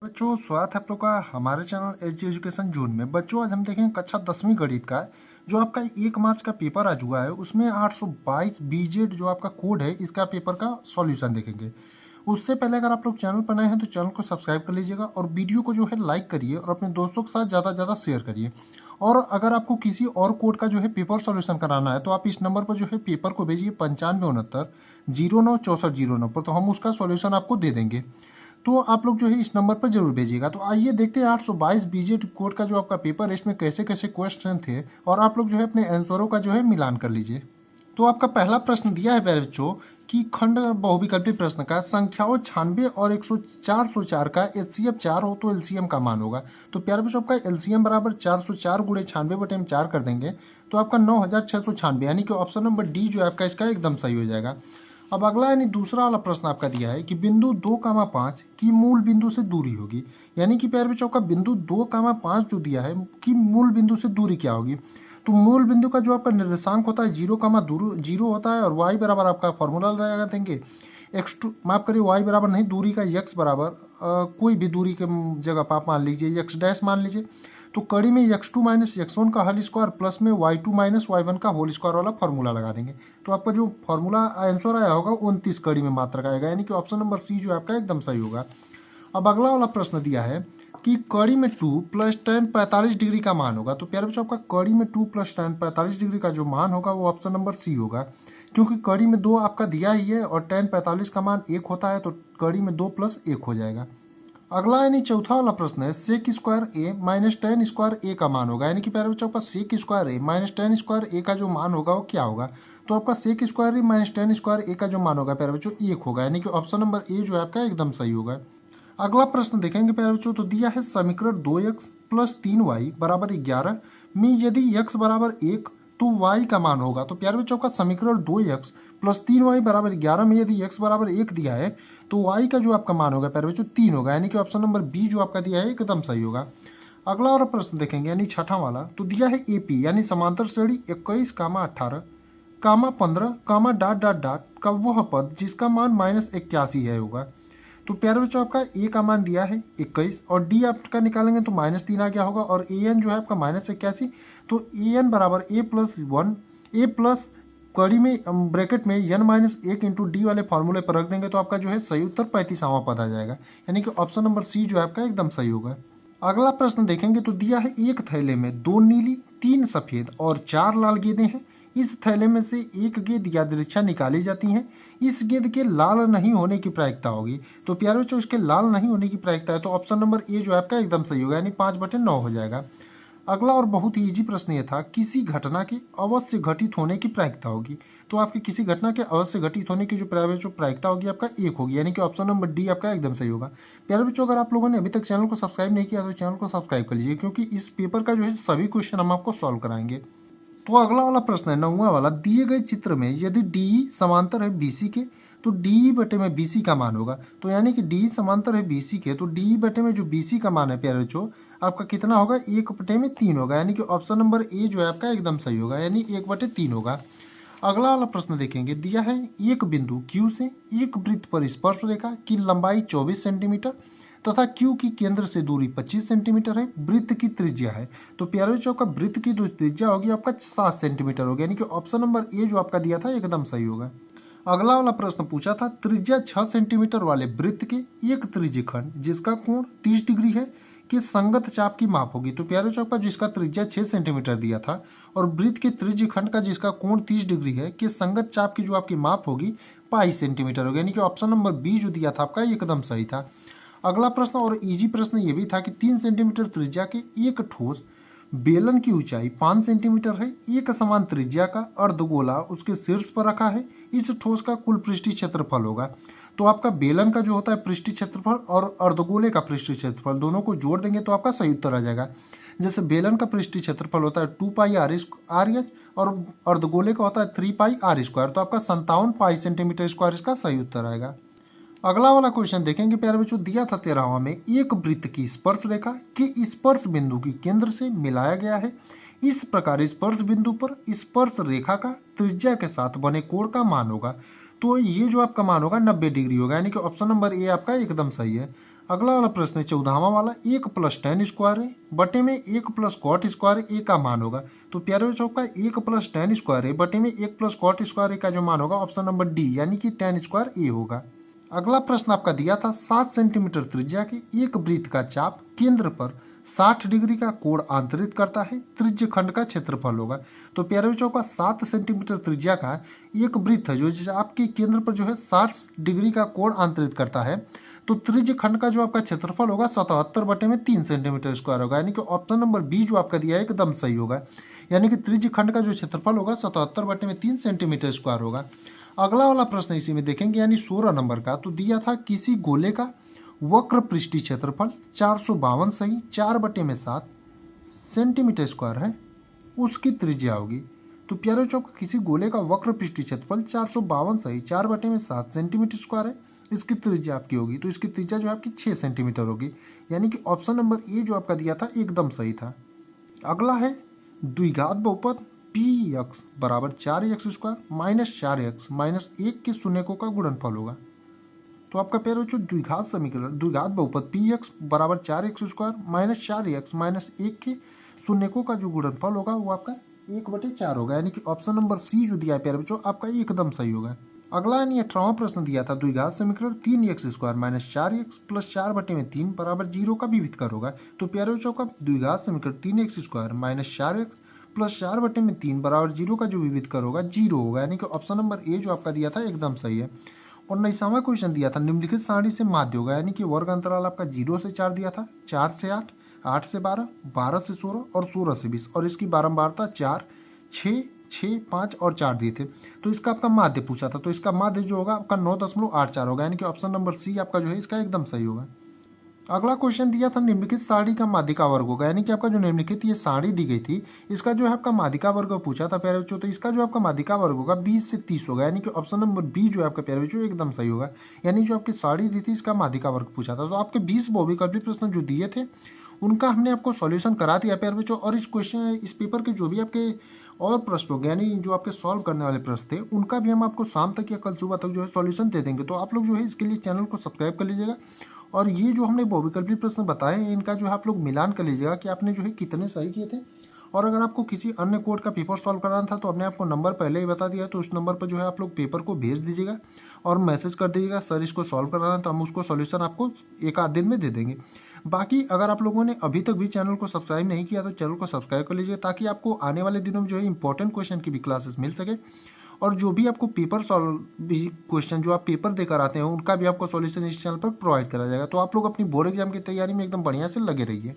बच्चों, स्वागत है आप लोग का हमारे चैनल एच एजुकेशन जून में। बच्चों, आज हम देखेंगे कक्षा 10वीं गणित का जो आपका 1 मार्च का पेपर आज हुआ है, उसमें 822 बीजेड जो आपका कोड है, इसका पेपर का सॉल्यूशन देखेंगे। उससे पहले अगर आप लोग चैनल पर नए हैं तो चैनल को सब्सक्राइब कर लीजिएगा और वीडियो को जो है लाइक करिए और अपने दोस्तों के साथ ज़्यादा से ज़्यादा शेयर करिए। और अगर आपको किसी और कोड का जो है पेपर सॉल्यूशन कराना है तो आप इस नंबर पर जो है पेपर को भेजिए 9569 096409 पर, तो हम उसका सॉल्यूशन आपको दे देंगे। तो आप लोग जो है इस नंबर पर जरूर भेजिएगा। तो आइए देखते हैं 822 बीजेड कोड का जो आपका पेपर है, इसमें कैसे कैसे क्वेश्चन थे और आप लोग जो है अपने आंसरों का जो है मिलान कर लीजिए। तो आपका पहला प्रश्न दिया है प्यारे बच्चों कि खंड बहुविकल्पी प्रश्न का संख्याओं 96 और 404 का एचसीएफ 4 हो तो एलसीएम का मान होगा। तो प्यारे बच्चों आपका एलसीएम बराबर 404 गुणे 96/4 कर देंगे तो आपका 9696, यानी कि ऑप्शन नंबर डी जो है आपका इसका एकदम सही हो जाएगा। अब अगला यानी दूसरा वाला प्रश्न आपका दिया है कि बिंदु 2, 5 की मूल बिंदु से दूरी होगी, यानी कि प्यारे बच्चों का बिंदु 2, 5 जो दिया है कि मूल बिंदु से दूरी क्या होगी। तो मूल बिंदु का जो आपका निर्देशांक होता है 0, होता है और y बराबर आपका फॉर्मूला लगा देंगे x2, माफ करिए y बराबर नहीं, दूरी का x बराबर कोई भी दूरी के जगह पर आप मान लीजिए x डैश मान लीजिए। तो कड़ी में x2 माइनस x1 का होल स्क्वायर प्लस में y2 माइनस y1 का होल स्क्वायर वाला फॉर्मूला लगा देंगे। तो आपका जो फॉर्मूला आंसर आया होगा 29 कड़ी में मात्रक आएगा, यानी कि ऑप्शन नंबर सी जो आपका एकदम सही होगा। अब अगला वाला प्रश्न दिया है कि कड़ी में 2 + tan 45 डिग्री का मान होगा। तो प्यारे बच्चों आपका कड़ी में 2 + tan 45 डिग्री का जो मान होगा वो ऑप्शन नंबर सी होगा, क्योंकि कड़ी में 2 आपका दिया ही है और tan 45 का मान 1 होता है, तो कड़ी में 2 + 1 हो जाएगा। अगला यानी चौथा वाला प्रश्न है सेक स्क्वायर ए माइनस टेन स्क्वायर ए का मान होगा, यानी कि प्यारे बच्चों आपका सेक स्क्वायर ए माइनस टेन स्क्वायर ए का जो मान होगा वो क्या होगा। तो आपका सेक स्क्वायर ए माइनस टेन स्क्वायर ए का जो मान होगा प्यारे बच्चों 1 होगा, यानी कि ऑप्शन नंबर ए जो है आपका एकदम सही होगा। अगला प्रश्न देखेंगे प्यारे बच्चों, तो दिया है समीकरण 2x + 3y बराबर 11 में यदि x बराबर 1 तो y का मान होगा। तो प्यारे बच्चों का समीकरण 2x + 3y बराबर 11 में यदि x बराबर 1 दिया है तो y का जो आपका मान होगा प्यारे बच्चों 3 होगा, यानी कि ऑप्शन नंबर बी जो आपका दिया है एकदम सही होगा। अगला वाला प्रश्न देखेंगे यानी छठा वाला, तो दिया है एपी यानी समांतर श्रेणी 21, 18, 15, डॉट डॉट डॉट का वह पद जिसका मान -81 है होगा। तो प्यारे बच्चों आपका ए का मान दिया है 21 और डी आपका निकालेंगे तो -3 आ गया होगा और ए एन जो है आपका -81। तो ए एन बराबर a+1 ए प्लस कड़ी में ब्रैकेट में n-1 इंटू डी वाले फॉर्मूले पर रख देंगे तो आपका जो है सही उत्तर 35वां पद आ जाएगा, यानी कि ऑप्शन नंबर सी जो है आपका एकदम सही होगा। अगला प्रश्न देखेंगे तो दिया है एक थैले में 2 नीली, 3 सफेद और 4 लाल गेंदें हैं। इस थैले में से एक गेंद यादृच्छा निकाली जाती है। इस गेंद के लाल नहीं होने की प्रायिकता होगी। तो प्यारे बच्चों इसके लाल नहीं होने की प्रायिकता है तो ऑप्शन नंबर ए जो है आपका एकदम सही होगा, यानी 5/9 हो जाएगा। अगला और बहुत ही इजी प्रश्न ये था किसी घटना के अवश्य घटित होने की प्रायिकता होगी। तो आपकी किसी घटना के अवश्य घटित होने की जो प्रायिकता होगी आपका 1 होगी, यानी कि ऑप्शन नंबर डी आपका एकदम सही होगा। प्यारे बच्चों, अगर आप लोगों ने अभी तक चैनल को सब्सक्राइब नहीं किया तो चैनल को सब्सक्राइब कर लीजिए, क्योंकि इस पेपर का जो है सभी क्वेश्चन हम आपको सॉल्व कराएंगे। तो अगला वाला प्रश्न है 9वां वाला, दिए गए चित्र में यदि डी समांतर है बीसी के तो डी बटे में बीसी का मान होगा। तो यानी कि डी समांतर है बीसी के तो डी बटे में जो बीसी का मान है प्यारे बच्चों आपका कितना होगा, 1/3 होगा, यानी कि ऑप्शन नंबर ए जो है आपका एकदम सही होगा, यानी 1/3 होगा। अगला वाला प्रश्न देखेंगे, दिया है एक बिंदु Q से एक वृत्त पर स्पर्श रेखा की लंबाई 24 सेंटीमीटर तथा Q की केंद्र से दूरी 25 सेंटीमीटर है, वृत्त की त्रिज्या है। तो प्यारे बच्चों का वृत्त की जो त्रिज्या होगी आपका 7 सेंटीमीटर होगी, यानी कि ऑप्शन नंबर ए जो आपका दिया था एकदम सही होगा। अगला वाला प्रश्न पूछा था त्रिज्या 6 सेंटीमीटर वाले वृत्त के एक त्रिज्यखंड जिसका कोण 30 डिग्री है कि संगत चाप की माप होगी। तो प्यारे बच्चों का जिसका त्रिज्या 6 सेंटीमीटर दिया था और वृत्त के त्रिज्यखंड का जिसका कोण 30 डिग्री है कि संगत चाप की जो आपकी माप होगी पाई सेंटीमीटर होगी, यानी कि ऑप्शन नंबर बी जो दिया था आपका एकदम सही था। अगला प्रश्न और इजी प्रश्न ये भी था कि 3 सेंटीमीटर त्रिज्या के एक ठोस बेलन की ऊंचाई 5 सेंटीमीटर है, एक समान त्रिज्या का अर्धगोला उसके शीर्ष पर रखा है, इस ठोस का कुल पृष्ठीय क्षेत्रफल होगा। तो आपका बेलन का जो होता है पृष्ठीय क्षेत्रफल और अर्धगोले का पृष्ठीय क्षेत्रफल दोनों को जोड़ देंगे तो आपका सही उत्तर आ जाएगा। जैसे बेलन का पृष्ठीय क्षेत्रफल होता है 2πr² और अर्धगोले का होता है 3πr², तो आपका 57 पाई सेंटीमीटर स्क्वायर इसका सही उत्तर आएगा। अगला वाला क्वेश्चन देखेंगे प्यारे बच्चों, दिया था 13वां में एक वृत्त की स्पर्श रेखा के स्पर्श बिंदु की केंद्र से मिलाया गया है। इस प्रकार स्पर्श बिंदु पर स्पर्श रेखा का त्रिज्या के साथ बने कोण का मान होगा। तो ये जो आपका मान होगा 90 डिग्री होगा, यानी कि ऑप्शन नंबर ए आपका एकदम सही है। अगला वाला प्रश्न है 14वां वाला, 1+tan² है बटे में 1+cot² ए का मान होगा। तो प्यारे बच्चों का 1+tan² है बटे में 1+cot² का जो मान होगा ऑप्शन नंबर डी यानी कि tan² ए होगा। अगला प्रश्न आपका दिया था 7 सेंटीमीटर त्रिज्या के एक वृत्त का चाप केंद्र पर 60 डिग्री का कोण आंतरित करता है, त्रिज्य खंड का क्षेत्रफल होगा। तो प्यारे बच्चों का 7 सेंटीमीटर त्रिज्या का एक वृत्त है जो आपके केंद्र पर जो है 60 डिग्री का कोण आंतरित करता है, तो त्रिज्य खंड का जो आपका क्षेत्रफल होगा 77 बटे में 3 सेंटीमीटर स्क्वायर होगा। यानी कि ऑप्शन नंबर बी जो आपका दिया है एकदम सही होगा। यानी कि त्रिज्य खंड का जो क्षेत्रफल होगा 77 बटे में 3 सेंटीमीटर स्क्वायर होगा। अगला वाला प्रश्न इसी में देखेंगे यानी 16 नंबर का। तो दिया था किसी गोले का वक्र पृष्ठीय क्षेत्रफल 452 सही 4 बटे में 7 सेंटीमीटर स्क्वायर है, उसकी त्रिज्या होगी। तो प्यारे बच्चों किसी गोले का वक्र पृष्ठीय क्षेत्रफल 452 सही 4 बटे में 7 सेंटीमीटर स्क्वायर है, इसकी त्रिज्या आपकी होगी। तो इसकी त्रिज्या जो है आपकी 6 सेंटीमीटर होगी। यानी कि ऑप्शन नंबर ए जो आपका दिया था एकदम सही था। अगला है द्विघात बहुपद px बराबर 4x² माइनस 4x माइनस 1 के शून्यकों का गुणनफल होगा। तो आपका प्यारे बच्चों द्विघात समीकरण द्विघात बहुपद px बराबर 4x² माइनस 4x माइनस 1 के शून्यकों का जो गुणनफल होगा वो आपका 1/4 होगा। यानी कि ऑप्शन नंबर सी जो दिया है प्यारे बच्चों आपका एकदम सही होगा। अगला यानी 18वां प्रश्न दिया था द्विघात समीकरण 3x² माइनस 4x प्लस 4 बटे में 3 बराबर 0 का विविधकर होगा। तो प्यारे बच्चों का द्विघात समीकरण 3x² माइनस 4x प्लस 4 बटे में 3 बराबर 0 का जो विविधकर होगा 0 होगा। यानी कि ऑप्शन नंबर ए जो आपका दिया था एकदम सही है। और 19वां क्वेश्चन दिया था निम्नलिखित सारणी से माध्य होगा। यानी कि वर्ग अंतराल आपका 0 से 4 दिया था, 4 से 8, 8 से 12, 12 से 16 और 16 से 20 और इसकी बारंबारता 4, 6, 6, 5 और 4 दिए थे। तो इसका आपका माध्य पूछा था, तो इसका माध्य जो होगा आपका 9.84 होगा। यानी कि ऑप्शन नंबर सी आपका जो है इसका एकदम सही होगा। अगला क्वेश्चन दिया था निम्नलिखित सारणी का माध्यिका वर्ग होगा। यानी कि आपका जो निम्नलिखित ये सारणी दी गई थी इसका जो है आपका माध्यिका वर्ग पूछा था प्यारे बच्चों। तो इसका जो आपका माध्यिका वर्ग होगा 20 से 30 होगा। यानी कि ऑप्शन नंबर बी जो है आपका प्यारे बच्चों एकदम सही होगा। यानी जो आपकी सारणी दी थी इसका माध्यिका वर्ग पूछा था। तो आपके 20 बहुविकल्पी प्रश्न जो दिए थे उनका हमने आपको सॉल्यूशन करा दिया प्यारे बच्चों। और इस पेपर के जो भी आपके और प्रश्न होंगे यानी जो आपके सॉल्व करने वाले प्रश्न थे उनका भी हम आपको शाम तक या कल सुबह तक जो है सॉल्यूशन दे देंगे। तो आप लोग जो है इसके लिए चैनल को सब्सक्राइब कर लीजिएगा और ये जो हमने बहुविकल्पी प्रश्न बताए हैं इनका जो है आप लोग मिलान कर लीजिएगा कि आपने जो है कितने सही किए थे। और अगर आपको किसी अन्य कोड का पेपर सॉल्व कराना था तो हमने आपको नंबर पहले ही बता दिया, तो उस नंबर पर जो है आप लोग पेपर को भेज दीजिएगा और मैसेज कर दीजिएगा सर इसको सॉल्व कराना है, तो हम उसको सॉल्यूशन आपको एक आध दिन में दे देंगे। बाकी अगर आप लोगों ने अभी तक भी चैनल को सब्सक्राइब नहीं किया तो चैनल को सब्सक्राइब कर लीजिए ताकि आपको आने वाले दिनों में जो है इंपॉर्टेंट क्वेश्चन की भी क्लासेस मिल सके। और जो भी आपको पेपर सॉल्व भी क्वेश्चन जो आप पेपर देकर आते हैं उनका भी आपको सॉल्यूशन इस चैनल पर प्रोवाइड करा जाएगा। तो आप लोग अपनी बोर्ड एग्जाम की तैयारी में एकदम बढ़िया से लगे रहिए।